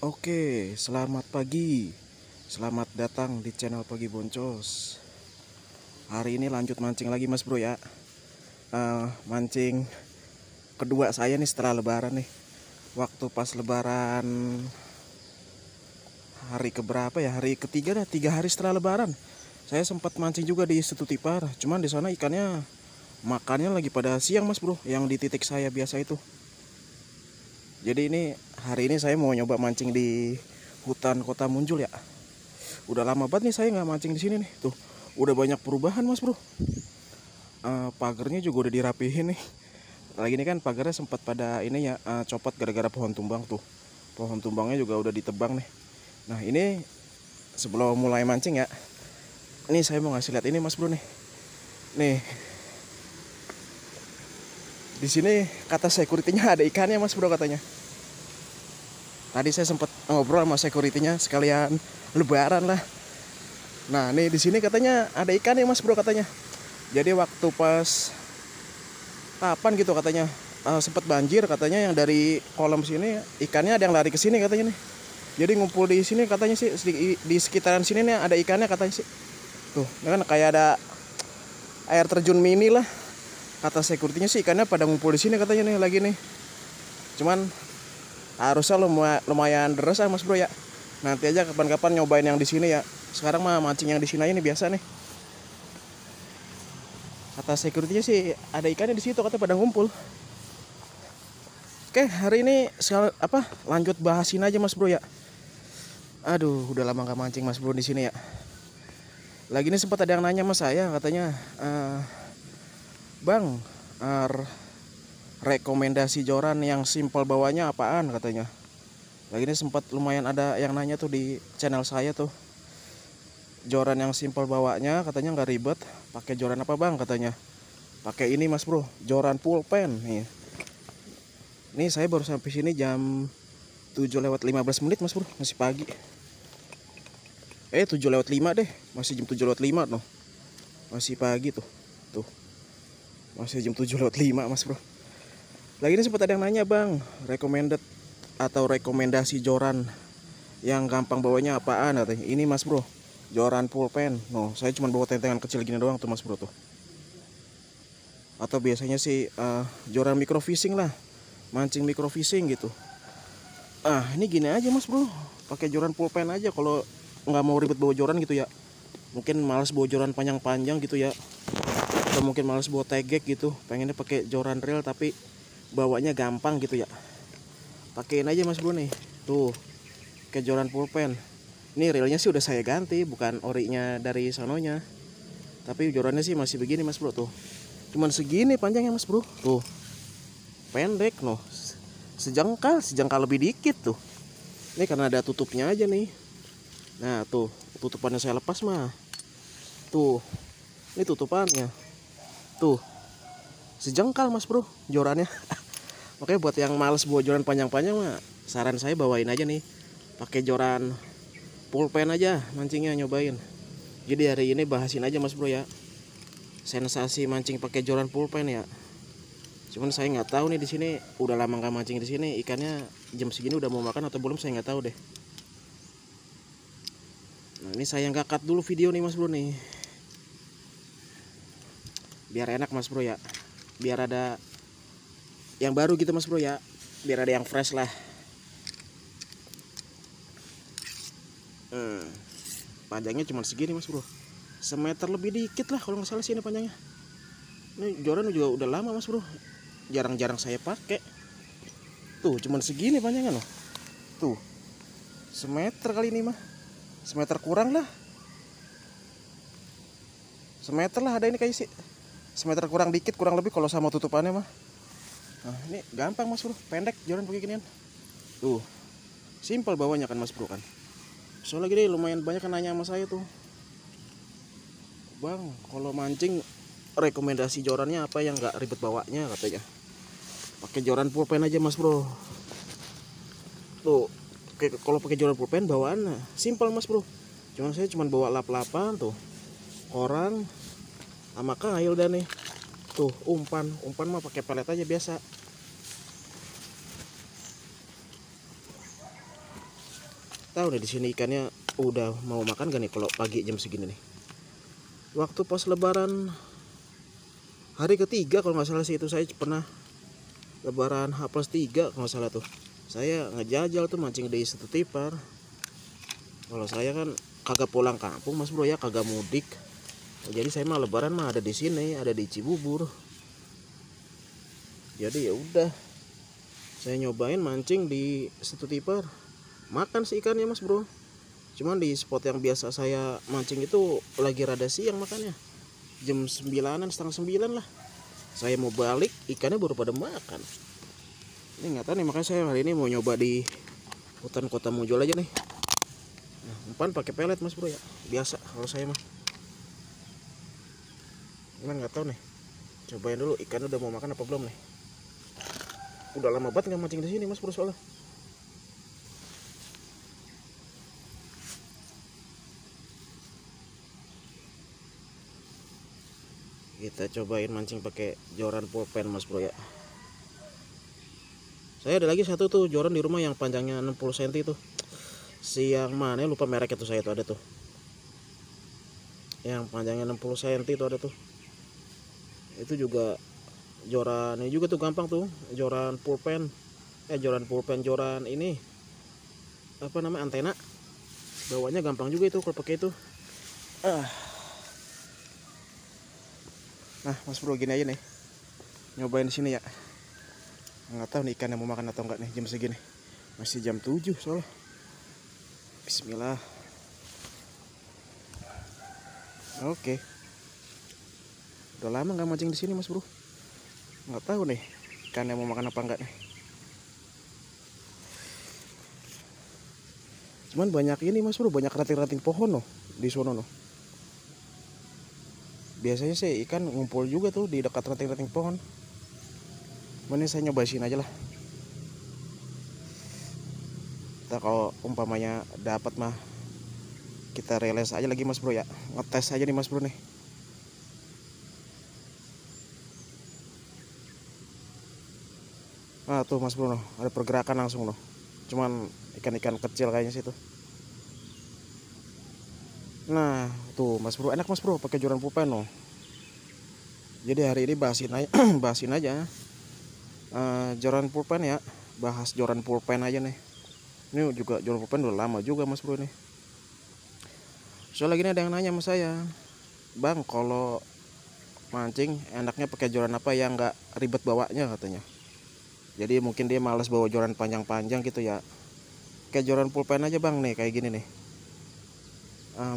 Oke, selamat pagi. Selamat datang di channel Pagi Boncos. Hari ini lanjut mancing lagi Mas Bro ya. Mancing kedua saya nih setelah lebaran nih. Waktu pas lebaran hari keberapa ya? Hari ketiga dah, 3 hari setelah lebaran. Saya sempat mancing juga di Setutipar. Cuman di sana ikannya makannya lagi pada siang Mas Bro, yang di titik saya biasa itu. Jadi hari ini saya mau nyoba mancing di hutan Kota Munjul ya. Udah lama banget nih saya nggak mancing di sini nih. Tuh, udah banyak perubahan Mas Bro. Pagarnya juga udah dirapihin nih. Lagi ini kan pagarnya sempat pada ini ya, copot gara-gara pohon tumbang tuh. Pohon tumbangnya juga udah ditebang nih. Nah ini sebelum mulai mancing ya, ini saya mau ngasih lihat ini Mas Bro nih. Nih, di sini kata security-nya ada ikannya Mas Bro katanya. Tadi saya sempat ngobrol sama security-nya sekalian lebaran lah. Nah, nih di sini katanya ada ikannya Mas Bro katanya. Jadi waktu pas kapan gitu katanya sempat banjir katanya, yang dari kolam sini ikannya ada yang lari ke sini katanya nih. Jadi ngumpul di sini katanya sih, di sekitaran sini nih ada ikannya katanya sih. Tuh, ini kan kayak ada air terjun mini lah. Kata security-nya sih ikannya pada ngumpul di sini katanya nih lagi nih. Cuman harusnya lumayan deras Mas Bro ya. Nanti aja kapan-kapan nyobain yang di sini ya. Sekarang mah mancing yang di sini aja nih biasa nih. Kata security-nya sih ada ikannya di situ, katanya pada ngumpul. Oke, hari ini lanjut bahasin aja Mas Bro ya. Aduh, udah lama gak mancing Mas Bro di sini ya. Lagi ini sempat ada yang nanya sama saya katanya, Bang, rekomendasi joran yang simpel bawanya apaan katanya. Lagi ini sempat lumayan ada yang nanya tuh di channel saya tuh. Joran yang simpel bawanya katanya nggak ribet. Pakai joran apa Bang katanya. Pakai ini Mas Bro, joran pulpen nih. Nih saya baru sampai sini jam 7:15 Mas Bro, masih pagi. 7:05 deh, masih jam 7:05 noh. Masih pagi tuh. Tuh. Masih jam 7:05 Mas Bro. Lagi ini sempat ada yang nanya Bang, recommended atau rekomendasi joran yang gampang bawanya apaan katanya. Ini Mas Bro, joran pulpen. No, saya cuma bawa tentengan kecil gini doang tuh Mas Bro tuh. Atau biasanya sih joran microfishing lah, mancing microfishing gitu. Ini gini aja Mas Bro, pakai joran pulpen aja kalau nggak mau ribet bawa joran gitu ya. Mungkin males bawa joran panjang-panjang gitu ya, atau mungkin males bawa tegek gitu, pengennya pakai joran reel tapi bawanya gampang gitu ya. Pakein aja Mas Bro nih. Tuh, pakai joran pulpen. Ini reelnya sih udah saya ganti, bukan orinya dari sononya. Tapi jorannya sih masih begini Mas Bro tuh. Cuman segini panjangnya Mas Bro. Tuh. Pendek noh. Sejengkal lebih dikit tuh. Ini karena ada tutupnya aja nih. Nah, tuh, tutupannya saya lepas mah. Tuh. Ini tutupannya. Tuh. Sejengkal Mas Bro jorannya. Oke, buat yang males bawa joran panjang-panjang mah, saran saya bawain aja nih, pakai joran pulpen aja mancingnya, nyobain. Jadi hari ini bahasin aja Mas Bro ya, sensasi mancing pakai joran pulpen ya. Cuman saya nggak tahu nih di sini, udah lama nggak mancing di sini, ikannya jam segini udah mau makan atau belum saya nggak tahu deh. Nah ini saya nggak cut dulu video nih Mas Bro nih, biar enak Mas Bro ya, biar ada yang baru gitu Mas Bro ya, biar ada yang fresh lah. Panjangnya cuma segini Mas Bro, semeter lebih dikit lah kalau nggak salah sih ini panjangnya. Ini joran juga udah lama Mas Bro, jarang-jarang saya pakai. Tuh cuman segini panjangnya loh. Tuh, semeter kali ini mah, semeter kurang lah, semeter lah ada ini kayak sih, semeter kurang dikit, kurang lebih kalau sama tutupannya mah. Nah ini gampang Mas Bro, pendek joran pakai ginian. Tuh, simpel bawanya kan Mas Bro kan. Soalnya gini lumayan banyak yang nanya sama saya tuh, Bang kalau mancing rekomendasi jorannya apa yang nggak ribet bawanya katanya. Pakai joran pulpen aja Mas Bro. Tuh, kalau pakai joran pulpen bawaan simpel Mas Bro. Saya cuma bawa lap-lapan tuh, koran sama kail dan nih. Tuh umpan mah pakai pelet aja biasa. Tahu nih di sini ikannya udah mau makan gak nih kalau pagi jam segini nih. Waktu pas lebaran hari ketiga kalau nggak salah sih, itu saya pernah lebaran H+3 kalau nggak salah tuh. Saya ngejajal tuh mancing di Setu Tipar. Kalau saya kan kagak pulang kampung Mas Bro ya, kagak mudik. Jadi saya mah lebaran mah ada di sini, ada di Cibubur. Jadi ya udah, saya nyobain mancing di Setu Tipar. Makan sih ikannya Mas Bro. Cuman di spot yang biasa saya mancing itu lagi rada siang makannya. Jam 9-an, setengah 9 lah. Saya mau balik, ikannya baru pada makan. Ini nggak tahu nih, makanya saya hari ini mau nyoba di hutan Kota Mojol aja nih. Nah, umpan pakai pelet Mas Bro ya. Biasa kalau saya mah. Cuman nggak tahu nih. Cobain dulu ikannya udah mau makan apa belum nih. Udah lama banget nggak mancing di sini Mas Bro soalnya. Kita cobain mancing pakai joran pulpen Mas Bro ya. Saya ada lagi satu tuh joran di rumah yang panjangnya 60 cm tuh. Siang mana lupa merek itu, saya tuh ada tuh. Yang panjangnya 60 cm itu ada tuh. Itu juga joran ini juga tuh gampang tuh, joran pulpen. Joran ini apa namanya, antena. Bawanya gampang juga itu kalau pakai itu. Nah Mas Bro, gini aja nih, nyobain di sini ya. Nggak tahu nih ikannya mau makan atau enggak nih jam segini. Masih jam 7 soalnya. Bismillah. Oke. Udah lama nggak mancing di sini Mas Bro. Nggak tahu nih ikannya mau makan apa enggak nih. Cuman banyak ini Mas Bro, banyak ranting-ranting pohon loh di sono loh. Biasanya sih ikan ngumpul juga tuh di dekat ranting-ranting pohon. Ini saya nyoba sini aja lah. Kita kalau umpamanya dapat mah kita reles aja lagi Mas Bro ya. Ngetes aja nih Mas Bro nih. Nah tuh Mas Bro loh, ada pergerakan langsung loh. Cuman ikan-ikan kecil kayaknya sih tuh. Nah tuh Mas Bro, enak Mas Bro pakai joran pulpen loh. Jadi hari ini bahasin aja, bahasin aja joran pulpen ya. Bahas joran pulpen aja nih. Ini juga joran pulpen udah lama juga Mas Bro nih. Soalnya gini ada yang nanya sama saya, Bang kalau mancing enaknya pakai joran apa yang nggak ribet bawanya katanya. Jadi mungkin dia malas bawa joran panjang-panjang gitu ya. Kayak joran pulpen aja Bang nih, kayak gini nih.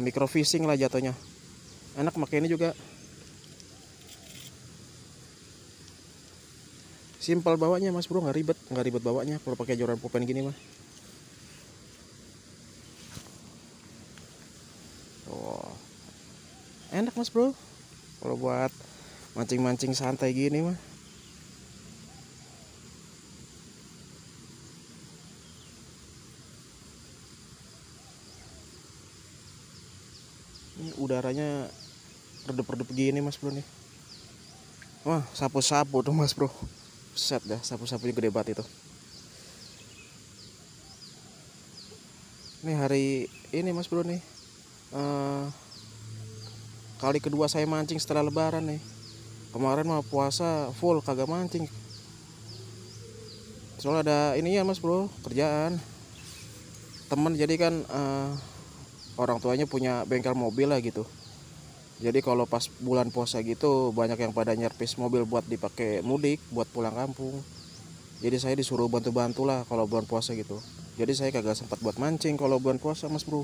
Micro fishing lah jatuhnya. Enak pakai ini juga. Simpel bawanya Mas Bro, nggak ribet bawanya kalau pakai joran pulpen gini mah. Oh, enak Mas Bro kalau buat mancing-mancing santai gini mah. Ini udaranya redup-redup gini Mas Bro nih. Wah, sapu-sapu tuh Mas Bro. Set dah, sapu-sapunya gede banget itu. Ini hari ini Mas Bro nih, kali kedua saya mancing setelah lebaran nih. Kemarin mah puasa full kagak mancing. Soalnya ada ini ya Mas Bro, kerjaan temen, jadi kan orang tuanya punya bengkel mobil lah gitu. Jadi kalau pas bulan puasa gitu banyak yang pada nyervis mobil buat dipakai mudik, buat pulang kampung. Jadi saya disuruh bantu-bantu lah kalau bulan puasa gitu. Jadi saya kagak sempat buat mancing kalau bulan puasa Mas Bro.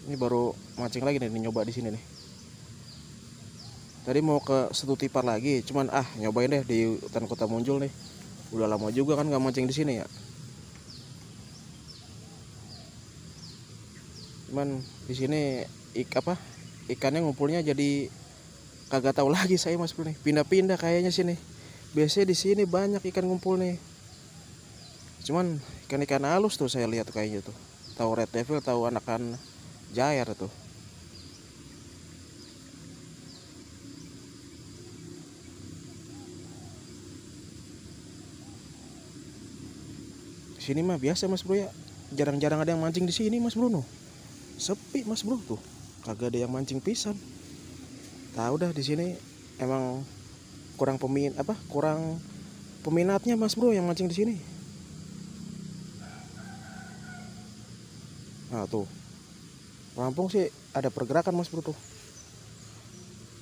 Ini baru mancing lagi nih, nyoba di sini nih. Tadi mau ke Setu Tipar lagi, cuman nyobain deh di hutan Kota Mojol nih. Udah lama juga kan nggak mancing di sini ya. Cuman di sini ikannya ngumpulnya jadi kagak tahu lagi saya Mas Bro nih. Pindah-pindah kayaknya sini. Biasanya di sini banyak ikan ngumpul nih. Cuman ikan-ikan halus tuh saya lihat kayaknya tuh. Tahu red devil, tahu anakan jair tuh. Sini mah biasa Mas Bro ya. jarang-jarang ada yang mancing di sini Mas Bro. Sepi Mas Bro tuh. Kagak ada yang mancing pisan. Tahu dah di sini emang kurang peminatnya Mas Bro yang mancing di sini. Nah tuh, Lampung sih ada pergerakan Mas Bro tuh.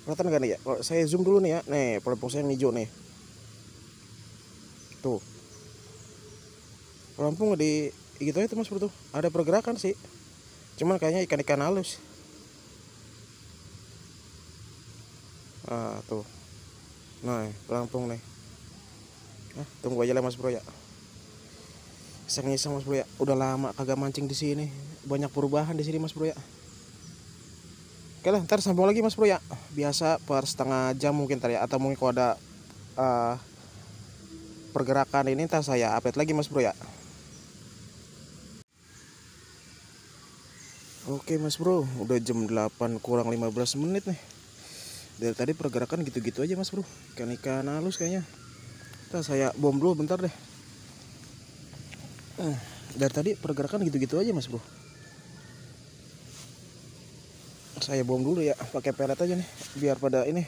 Kelihatan gak nih ya? Kalau saya zoom dulu nih ya. Nih, pelampung saya yang hijau nih. Tuh. Pelampung di gitu aja tuh Mas Bro tuh. Ada pergerakan sih. Cuman kayaknya ikan-ikan halus. Ah, tuh. Nah, pelampung nih. Nah, tunggu aja lah Mas Bro ya. Iseng-iseng Mas Bro ya. Udah lama kagak mancing di sini. Banyak perubahan di sini Mas Bro ya. Oke lah, ntar sambung lagi Mas Bro ya. Biasa per setengah jam mungkin ntar ya. Atau mungkin kalau ada pergerakan ini ntar saya update lagi Mas Bro ya. Oke Mas Bro, udah jam 8 kurang 15 menit nih. Dari tadi pergerakan gitu-gitu aja Mas Bro. Ikan-ikan halus kayaknya. Ntar saya bom dulu bentar deh. Dari tadi pergerakan gitu-gitu aja Mas Bro. Saya bom dulu ya, pakai pelet aja nih biar pada ini.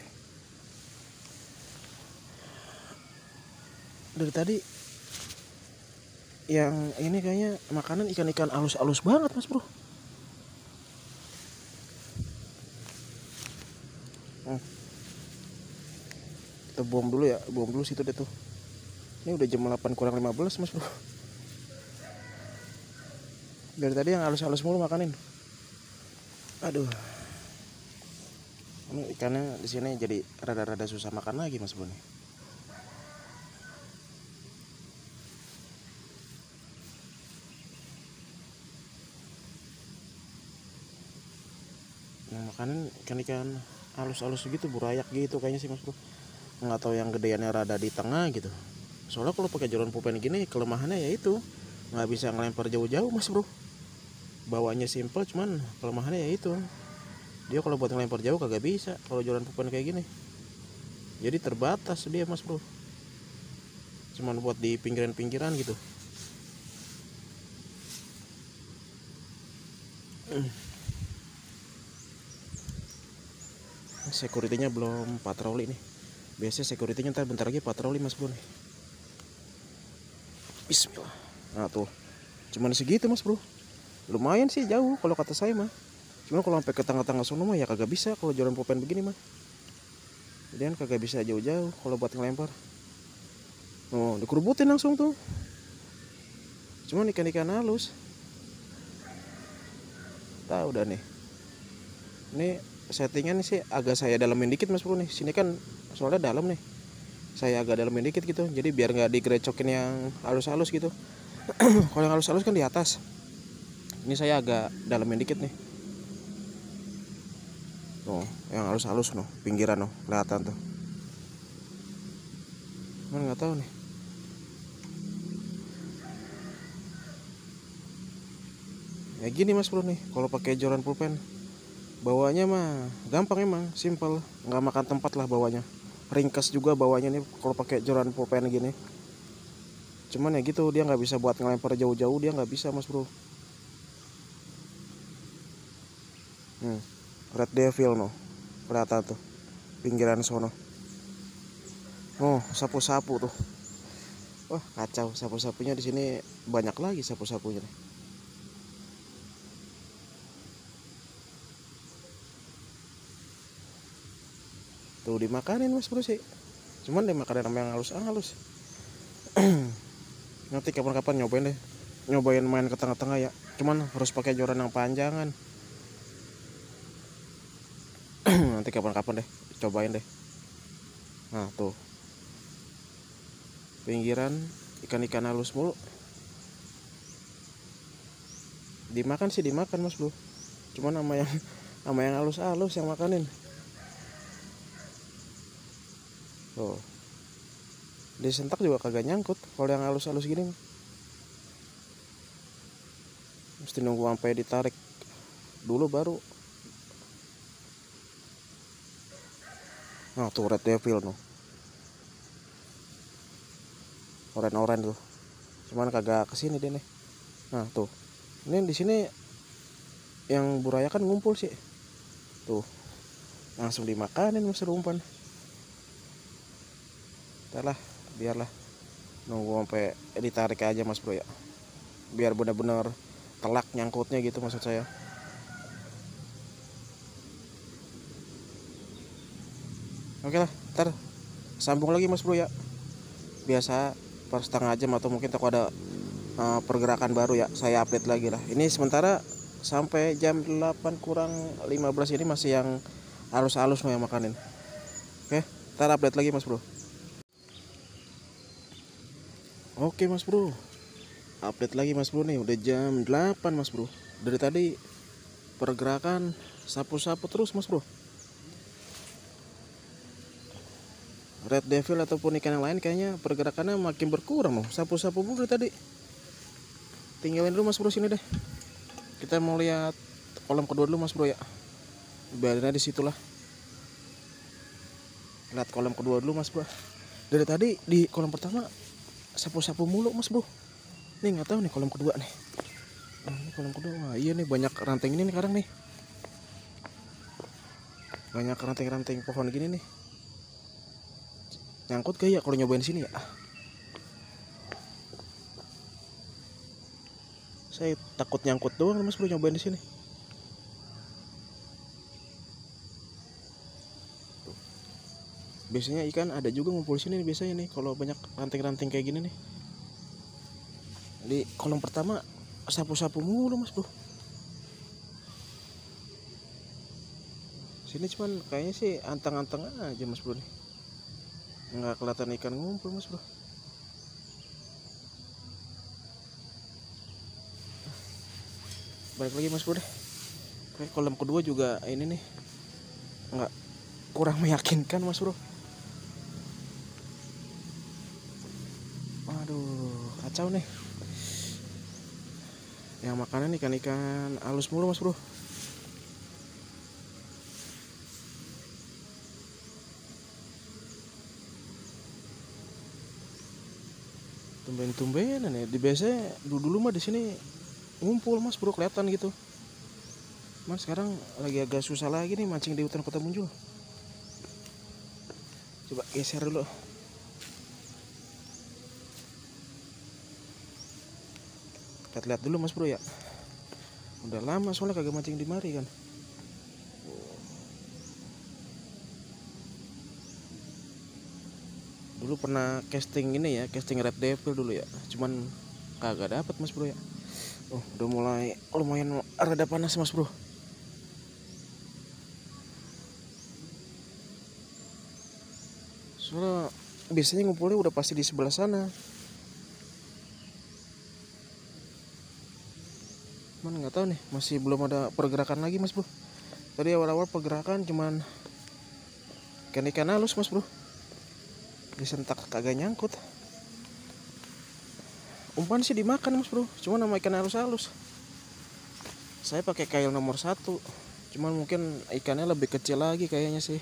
Dari tadi yang ini kayaknya makanan ikan-ikan halus-halus banget Mas Bro. Kita bom dulu ya, bom dulu situ deh tuh. Ini udah jam 8 kurang 15 Mas Bro. Dari tadi yang halus-halus mulu makanin. Aduh. Ini ikannya di sini jadi rada-rada susah makan lagi Mas Bro nih. Yang makanan ikan-ikan halus-halus gitu, burayak gitu kayaknya sih Mas Bro. Nggak tahu yang gedeannya rada di tengah gitu. Soalnya kalau pakai jalan pulpen gini kelemahannya ya itu nggak bisa ngelempar jauh-jauh Mas Bro. Bawanya simple cuman kelemahannya ya itu. Dia kalau buat ngelempar jauh kagak bisa kalau jalan pulpen kayak gini. Jadi terbatas dia Mas Bro. Cuman buat di pinggiran-pinggiran gitu. Security-nya belum patroli nih. Biasanya security-nya ntar bentar lagi patroli Mas Bro nih. Bismillah. Nah tuh, cuman segitu Mas Bro. Lumayan sih jauh kalau kata saya mah. Cuma kalau sampai ke tengah-tengah sono mah ya kagak bisa kalau jalan pulpen begini mah. Jadi kan kagak bisa jauh-jauh kalau buat ngelempar. Oh, dikerubutin langsung tuh. Cuman ikan-ikan halus. Tahu udah nih. Ini settingan sih agak saya dalamin dikit Mas Bro nih. Sini kan soalnya dalam nih. Saya agak dalamin dikit gitu. Jadi biar nggak digrecokin yang halus-halus gitu. Kalau yang halus-halus kan di atas. Ini saya agak dalamin dikit nih. Oh, yang halus-halus noh, pinggiran noh, kelihatan tuh. Mana nggak tahu nih. Ya gini Mas Bro nih, kalau pakai joran pulpen, bawanya mah gampang emang, simple, nggak makan tempat lah bawanya. Ringkas juga bawanya nih kalau pakai joran pulpen gini. Cuman ya gitu, dia nggak bisa buat ngelempar jauh-jauh, dia nggak bisa Mas Bro. Red Devil noh, kelihatan tuh, pinggiran sono. Oh, sapu-sapu tuh. Wah kacau, sapu-sapunya di sini banyak lagi sapu-sapunya nih. Tuh dimakanin Mas Bro sih. Cuman dimakanin sama yang halus-halus. Nanti kapan-kapan nyobain deh. Nyobain main ke tengah-tengah ya. Cuman harus pakai joran yang panjangan. Nanti kapan-kapan deh, cobain deh. Nah tuh, pinggiran ikan-ikan halus mulu. Dimakan sih dimakan Mas Bro. Cuman sama yang halus-halus yang makanin. Tuh. Disentak juga kagak nyangkut kalau yang halus-halus gini. Mesti nunggu sampai ditarik dulu baru. Nah tuh Red Devil noh. Oren-oren tuh. Cuman kagak kesini deh nih. Nah tuh. Ini di sini yang buraya kan ngumpul sih. Tuh, langsung dimakanin mas bro umpan. Entahlah, biarlah nunggu sampai ditarik aja mas bro ya. Biar benar-benar telak nyangkutnya gitu maksud saya. Oke lah, ntar sambung lagi mas bro ya. Biasa per setengah jam atau mungkin takut ada pergerakan baru ya, saya update lagi lah. Ini sementara sampai jam 8 kurang 15 ini masih yang halus-halus yang makanin. Oke, ntar update lagi mas bro. Oke mas bro, update lagi mas bro nih, udah jam 8 mas bro. Dari tadi pergerakan sapu-sapu terus mas bro. Red devil ataupun ikan yang lain kayaknya pergerakannya makin berkurang loh. Sapu-sapu dulu tadi. Tinggalin dulu mas bro sini deh. Kita mau lihat kolam kedua dulu mas bro ya. Biarin di situlah. Lihat kolam kedua dulu mas bro. Dari tadi di kolam pertama sapu-sapu mulu mas bro. Nih nggak tahu nih kolam kedua nih. Ini kolam kedua. Wah, iya nih banyak ranting ini nih sekarang nih. Banyak ranting-ranting pohon gini nih. Nyangkut kayak ya kalau nyobain sini ya. Saya takut nyangkut doang mas bro nyobain di sini. Biasanya ikan ada juga ngumpul sini nih biasanya nih kalau banyak ranting-ranting kayak gini nih. Di kolam pertama sapu-sapu mulu mas bro. Sini cuman kayaknya sih antang-antang aja mas bro nih. Nggak kelihatan ikan ngumpul mas bro. Balik lagi mas bro deh. Oke, kolam kedua juga ini nih nggak, kurang meyakinkan mas bro. Aduh kacau nih. Yang makanan ikan-ikan halus mulu mas bro. Tumben-tumbenan ya. Di biasanya dulu mah di sini ngumpul mas bro, kelihatan gitu. Mas sekarang lagi agak susah lagi nih mancing di hutan Kota Munjul. Coba geser dulu. Lihat-lihat dulu mas bro ya. Udah lama soalnya kagak mancing di mari kan. Dulu pernah casting ini ya, casting red devil dulu ya. Cuman kagak dapet mas bro ya. Oh udah mulai lumayan rada panas mas bro. Soalnya biasanya ngumpulnya udah pasti di sebelah sana. Cuman nggak tahu nih, masih belum ada pergerakan lagi mas bro. Tadi awal-awal pergerakan cuman ikan-ikan halus mas bro. Disentak kagak nyangkut. Umpan sih dimakan mas bro, cuman nama ikan halus-halus. Saya pakai kail nomor 1, cuman mungkin ikannya lebih kecil lagi kayaknya sih.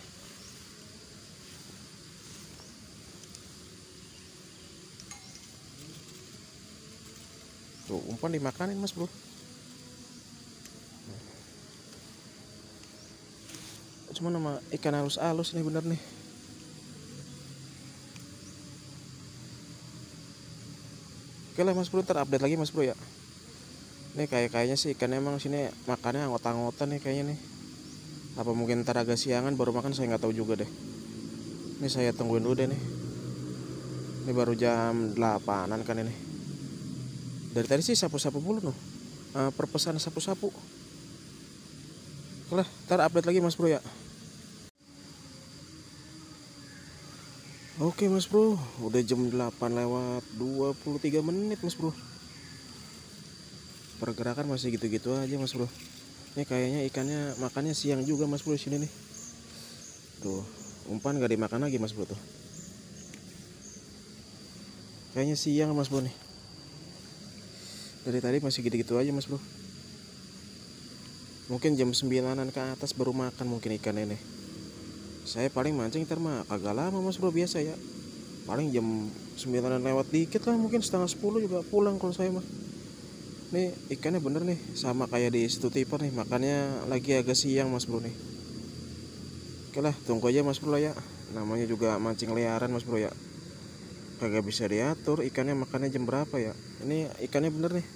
Tuh umpan dimakanin mas bro. Cuma nama ikan halus-halus nih bener nih. Oke lah mas bro, ntar update lagi mas bro ya. Ini kayaknya sih ikan emang sini makannya anggota-anggota nih kayaknya nih. Apa mungkin ntar agak siangan baru makan, saya nggak tahu juga deh. Ini saya tungguin dulu deh nih. Ini baru jam 8-an kan ini. Dari tadi sih sapu-sapu mulu noh. Perpesan sapu-sapu. Oke lah, ntar update lagi mas bro ya. Oke mas bro, udah jam 8 lewat 23 menit mas bro. Pergerakan masih gitu-gitu aja mas bro. Ini kayaknya ikannya makannya siang juga mas bro sini nih. Tuh, umpan gak dimakan lagi mas bro tuh. Kayaknya siang mas bro nih. Dari tadi masih gitu-gitu aja mas bro. Mungkin jam 9-an ke atas baru makan mungkin ikannya nih. Saya paling mancing ntar mah agak lama mas bro biasa ya. Paling jam 9-an lewat dikit lah, mungkin setengah 10 juga pulang kalau saya mah. Nih ikannya bener nih, sama kayak di situ tipar nih, makannya lagi agak siang mas bro nih. Oke lah, tunggu aja mas bro ya, namanya juga mancing liaran mas bro ya, kagak bisa diatur ikannya makannya jam berapa ya. Ini ikannya bener nih,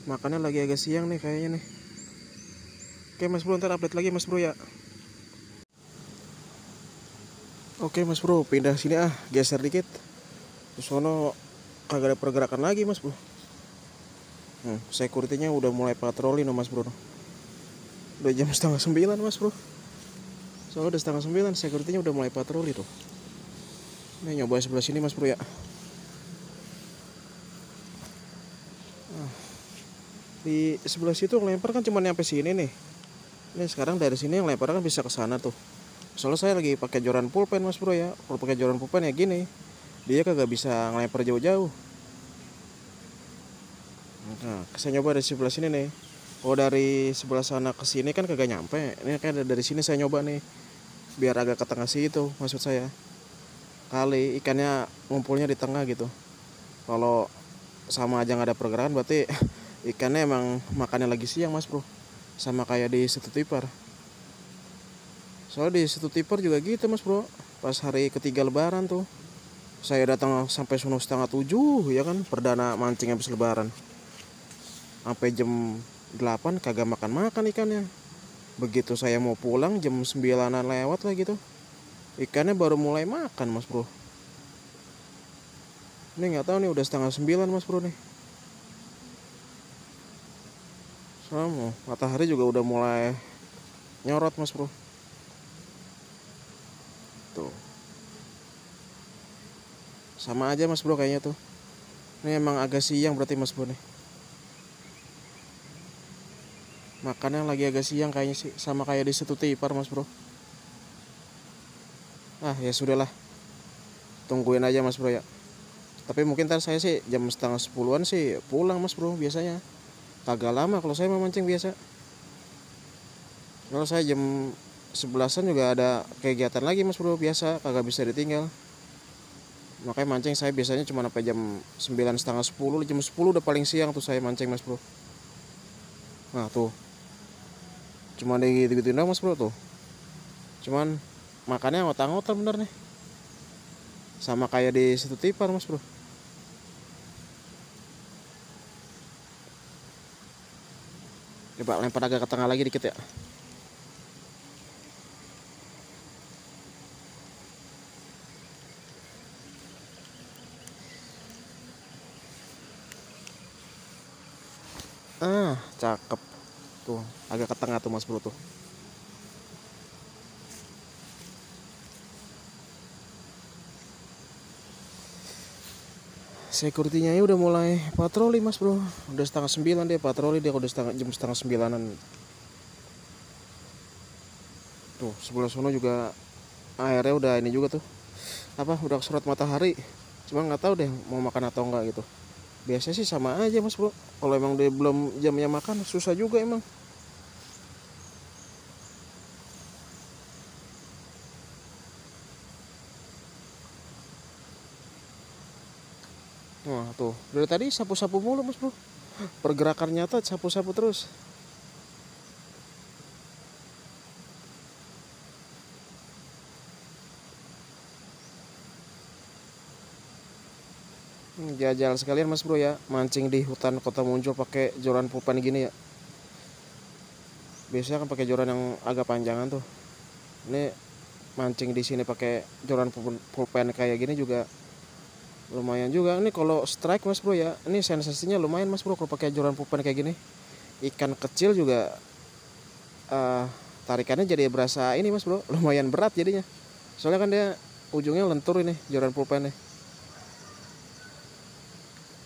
makannya lagi agak siang nih kayaknya nih. Oke mas bro, ntar update lagi mas bro ya. Oke mas bro, pindah sini geser dikit. Terus sono kagak ada pergerakan lagi mas bro. Security-nya udah mulai patroli no mas bro. Udah jam setengah 9 mas bro. Soalnya udah setengah 9, security-nya udah mulai patroli tuh. Nih nyoba sebelah sini mas bro ya. Di sebelah situ ngelempar kan cuma nyampe sini nih. Nih sekarang dari sini yang lempar kan bisa ke sana tuh. Soalnya saya lagi pakai joran pulpen mas bro ya. Kalau pakai joran pulpen ya gini, dia kagak bisa ngelempar jauh-jauh. Nah, saya nyoba dari sebelah sini nih. Oh dari sebelah sana ke sini kan kagak nyampe. Ini kayak dari sini saya nyoba nih, biar agak ke tengah situ maksud saya. Kali ikannya ngumpulnya di tengah gitu. Kalau sama aja nggak ada pergerakan berarti ikannya emang makannya lagi siang mas bro. Sama kayak di situ tipar. Soalnya di situ tipar juga gitu mas bro. Pas hari ketiga lebaran tuh, saya datang sampai sono setengah 7 ya kan, perdana mancing habis lebaran. Sampai jam 8 kagak makan ikannya. Begitu saya mau pulang jam 9-an lewat lah gitu, ikannya baru mulai makan mas bro. Ini nggak tahu nih udah setengah 9 mas bro nih. Soalnya matahari juga udah mulai nyorot mas bro. Tuh. Sama aja mas bro kayaknya tuh. Ini emang agak siang berarti mas bro nih. Makannya lagi agak siang kayaknya sih, sama kayak di situ tipar mas bro. Ya sudahlah, tungguin aja mas bro ya. Tapi mungkin ntar saya sih jam setengah 10-an sih pulang mas bro biasanya. Kagak lama kalau saya memancing biasa. Kalau saya jam 11-an juga ada kegiatan lagi mas bro biasa, kagak bisa ditinggal. Makanya mancing saya biasanya cuma sampai jam 9 setengah 10, jam 10 udah paling siang tuh saya mancing mas bro. Nah tuh, cuma ada gitu-gitu doang mas bro tuh. Cuman makannya ngotak-ngotak bener nih, sama kayak di situ tipar mas bro. Coba lempar agak ke tengah lagi dikit ya. Cakep tuh, agak ke tengah tuh mas bro tuh. Security-nya udah mulai patroli mas bro. Udah setengah 9 dia patroli, dia udah jam setengah 9-an. Tuh sebelah sono juga airnya udah ini juga tuh, udah kesorot matahari. Cuma nggak tahu deh mau makan atau enggak gitu. Biasanya sih sama aja mas bro. Kalau emang dia belum jamnya makan susah juga emang. Wah tuh dari tadi sapu-sapu mulu mas bro. Pergerakan nyata sapu-sapu terus. Jajal sekalian mas bro ya, mancing di hutan Kota Monjol pakai joran pulpen gini ya. Biasanya kan pakai joran yang agak panjangan tuh. Ini mancing di sini pakai joran pulpen kayak gini juga lumayan juga. Ini kalau strike mas bro ya, ini sensasinya lumayan mas bro kalau pakai joran pulpen kayak gini. Ikan kecil juga tarikannya jadi berasa ini mas bro, lumayan berat jadinya. Soalnya kan dia ujungnya lentur ini joran pulpennya.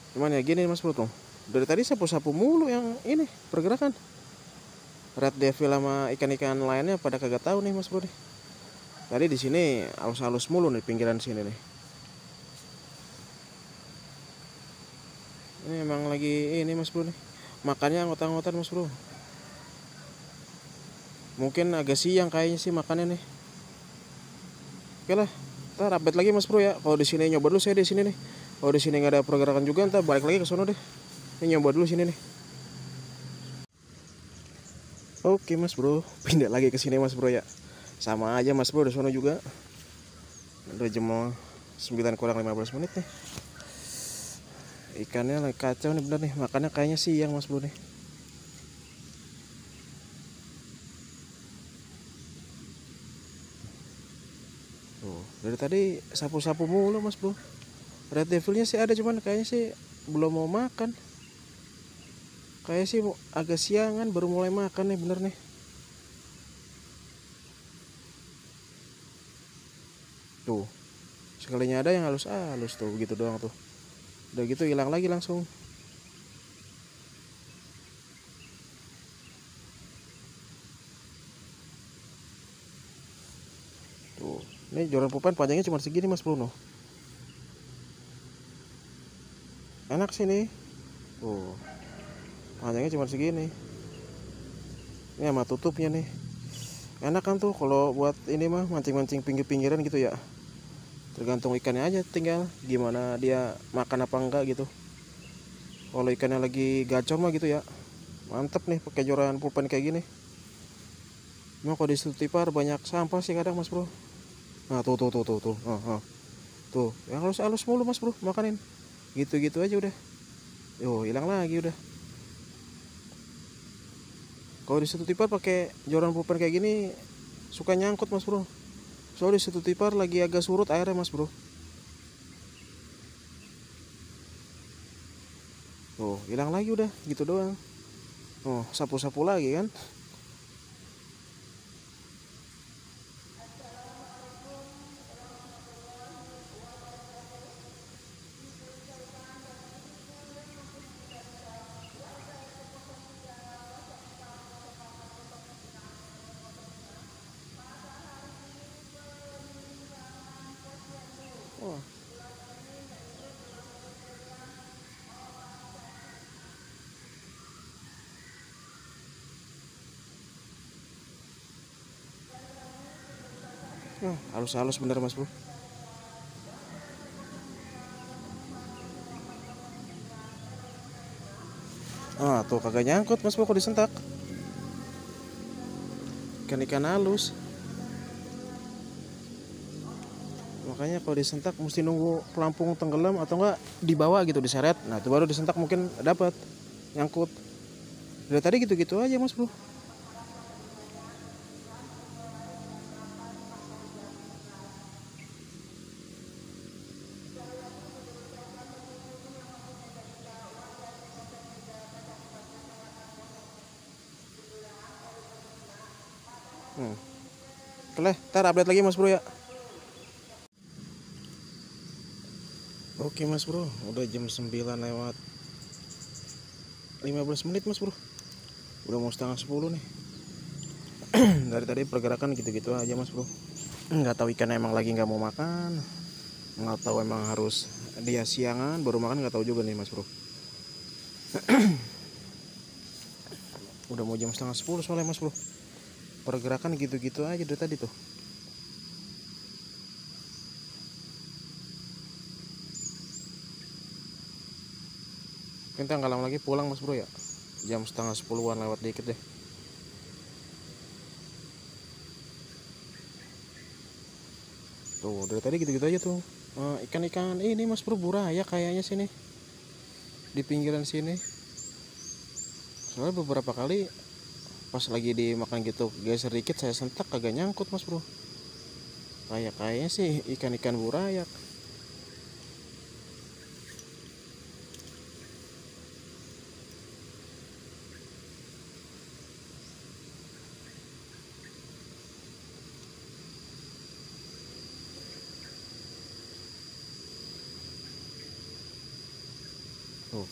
Cuman ya gini mas bro tuh, dari tadi sapu-sapu mulu yang ini pergerakan. Red devil sama ikan-ikan lainnya pada kagak tahu nih mas bro nih. Tadi di sini halus-halus mulu nih pinggiran sini nih. Ini emang lagi ini mas bro nih, makannya anggota-anggotan mas bro. Mungkin agak siang kayaknya sih makannya nih. Oke lah, ntar update lagi mas bro ya. Kalau di sini nyoba dulu saya di sini nih. Kalau di sini nggak ada pergerakan juga, ntar balik lagi ke sono deh. Ini nyoba dulu sini nih. Oke mas bro, pindah lagi ke sini mas bro ya. Sama aja mas bro, di sana juga. Udah jam 9 kurang 15 menit nih. Ikannya lagi kacau nih bener nih, makannya kayaknya siang mas bro nih. Tuh, dari tadi sapu-sapu mulu mas bro. Red devilnya sih ada, cuman kayaknya sih belum mau makan. Kayaknya sih agak siangan baru mulai makan nih bener nih. Tuh, sekalinya ada yang halus-halus tuh, begitu doang tuh. Udah gitu hilang lagi langsung. Tuh, ini joran pupan panjangnya cuma segini mas bro no. Enak sih nih. Tuh, panjangnya cuma segini. Ini sama tutupnya nih. Enak kan tuh kalau buat ini mah mancing-mancing pinggir-pinggiran gitu ya. Tergantung ikannya aja, tinggal gimana dia makan apa enggak gitu. Kalau ikannya lagi gacor mah gitu ya, mantep nih pakai joran pulpen kayak gini. Cuma kalau di Stutipar banyak sampah sih kadang mas bro. Nah tuh tuh yang halus-halus mulu mas bro makanin, gitu-gitu aja udah. Yo hilang lagi udah. Kalau di Stutipar pakai joran pulpen kayak gini suka nyangkut mas bro. Soalnya di Stutipar lagi agak surut airnya mas bro. Tuh hilang lagi udah, gitu doang. Oh sapu-sapu lagi kan. Oh. Halus-halus bener mas bro. Ah tuh kagak nyangkut mas bro kalau disentak. Ikan-ikan halus. Makanya kalau disentak mesti nunggu pelampung tenggelam atau enggak dibawa gitu diseret. Nah itu baru disentak mungkin dapat nyangkut. Dari tadi gitu-gitu aja mas bro. Oke, ntar update lagi mas bro ya. Oke mas bro, udah jam 9 lewat 15 menit mas bro. Udah mau setengah 10 nih. Dari tadi pergerakan gitu-gitu aja mas bro. Nggak tahu ikan emang lagi nggak mau makan, nggak tahu emang harus dia siangan baru makan, nggak tahu juga nih mas bro. Udah mau jam setengah 10 soalnya mas bro. Pergerakan gitu-gitu aja dari tadi tuh. Kita nggak lama lagi pulang mas bro ya. Jam setengah 10-an lewat dikit deh. Tuh dari tadi gitu-gitu aja tuh. Ikan-ikan ini mas bro buraya kayaknya sini di pinggiran sini. Soalnya beberapa kali pas lagi dimakan gitu geser dikit saya sentak kagak nyangkut mas bro. Kayaknya sih ikan-ikan burayak. Tuh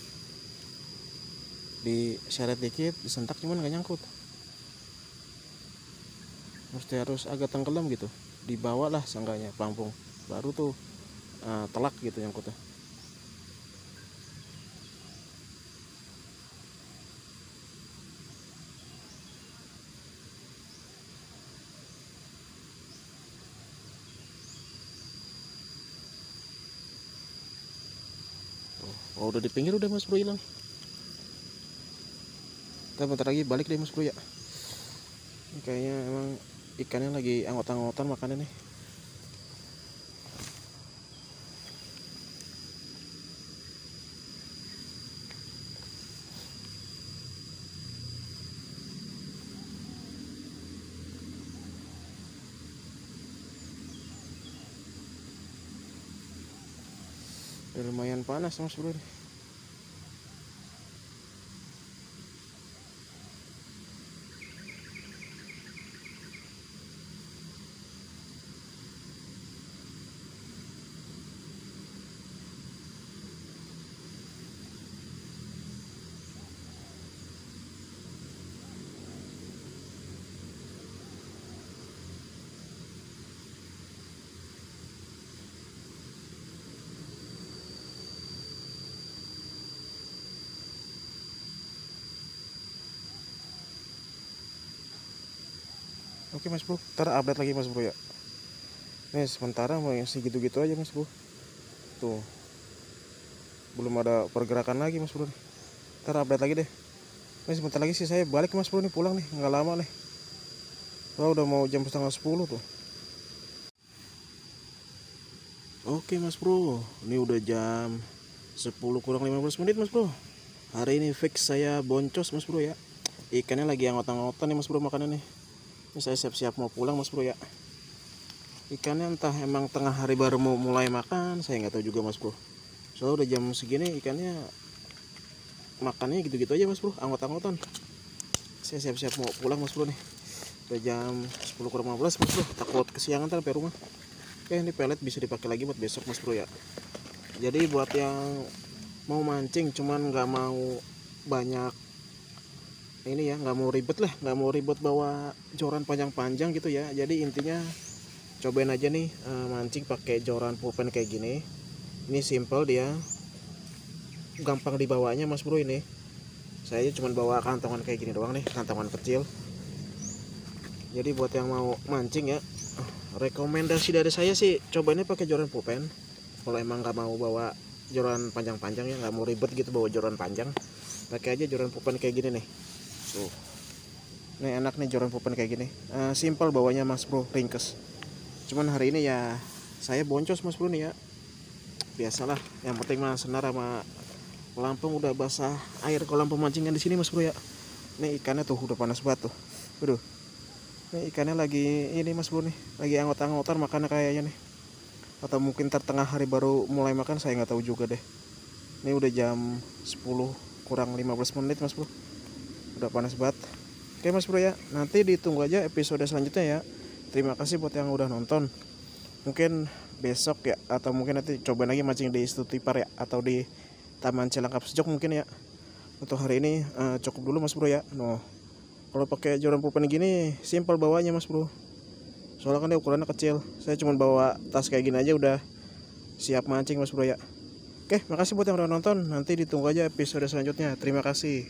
diseret dikit disentak cuman gak nyangkut. Mesti harus agak tenggelam gitu, dibawa lah seenggaknya pelampung baru tuh telak gitu nyangkutnya. Oh udah di pinggir udah mas bro hilang. Kita bentar lagi balik deh mas bro ya. Ini kayaknya emang ikannya lagi anggot-anggotan makannya nih. Udah lumayan panas mas bro. Oke mas bro, ntar update lagi mas bro ya. Nih sementara mau yang segitu-gitu aja mas bro. Tuh, belum ada pergerakan lagi mas bro. Ntar update lagi deh. Nih sebentar lagi sih saya balik mas bro nih, pulang nih, nggak lama nih. Wah udah mau jam setengah 10 tuh. Oke mas bro, ini udah jam 10 kurang 15 menit mas bro. Hari ini fix saya boncos mas bro ya. Ikannya lagi anggot-anggotan nih mas bro makannya nih. Ini saya siap-siap mau pulang mas bro ya. Ikannya entah emang tengah hari baru mau mulai makan, saya nggak tahu juga mas bro. Soalnya udah jam segini ikannya makannya gitu-gitu aja mas bro, anggot-anggotan. Saya siap-siap mau pulang mas bro nih. Udah jam 10 kurang 15 mas bro, takut kesiangan sampai rumah. Oke, ini pelet bisa dipakai lagi buat besok mas bro ya. Jadi buat yang mau mancing cuman nggak mau banyak ini ya, nggak mau ribet lah, nggak mau ribet bawa joran panjang-panjang gitu ya. Jadi intinya cobain aja nih mancing pakai joran pulpen kayak gini. Ini simple dia, gampang dibawanya mas bro. Ini saya cuma bawa kantongan kayak gini doang nih, kantongan kecil. Jadi buat yang mau mancing ya, rekomendasi dari saya sih cobainnya pakai joran pulpen. Kalau emang nggak mau bawa joran panjang-panjang ya, nggak mau ribet gitu bawa joran panjang, pakai aja joran pulpen kayak gini nih. Tuh, ini enak nih joran pulpen kayak gini. Simple bawanya mas bro, ringkes. Cuman hari ini ya saya boncos mas bro nih ya. Biasalah, yang penting mah senar sama pelampung udah basah air kolam pemancingan di sini mas bro ya. Ini ikannya tuh udah panas banget tuh. Waduh. Ini ikannya lagi ini mas bro nih, lagi anggot-anggotan makannya kayaknya nih. Atau mungkin tengah hari baru mulai makan, saya nggak tahu juga deh. Ini udah jam 10 kurang 15 menit mas bro. Udah panas banget. Oke mas bro ya, nanti ditunggu aja episode selanjutnya ya. Terima kasih buat yang udah nonton. Mungkin besok ya, atau mungkin nanti cobain lagi mancing di Stutipar ya, atau di Taman Cilangkap Sejok mungkin ya. Untuk hari ini cukup dulu mas bro ya. No, kalau pakai joran pulpen gini simple bawanya mas bro. Soalnya kan dia ukurannya kecil. Saya cuma bawa tas kayak gini aja udah siap mancing mas bro ya. Oke, makasih buat yang udah nonton. Nanti ditunggu aja episode selanjutnya. Terima kasih.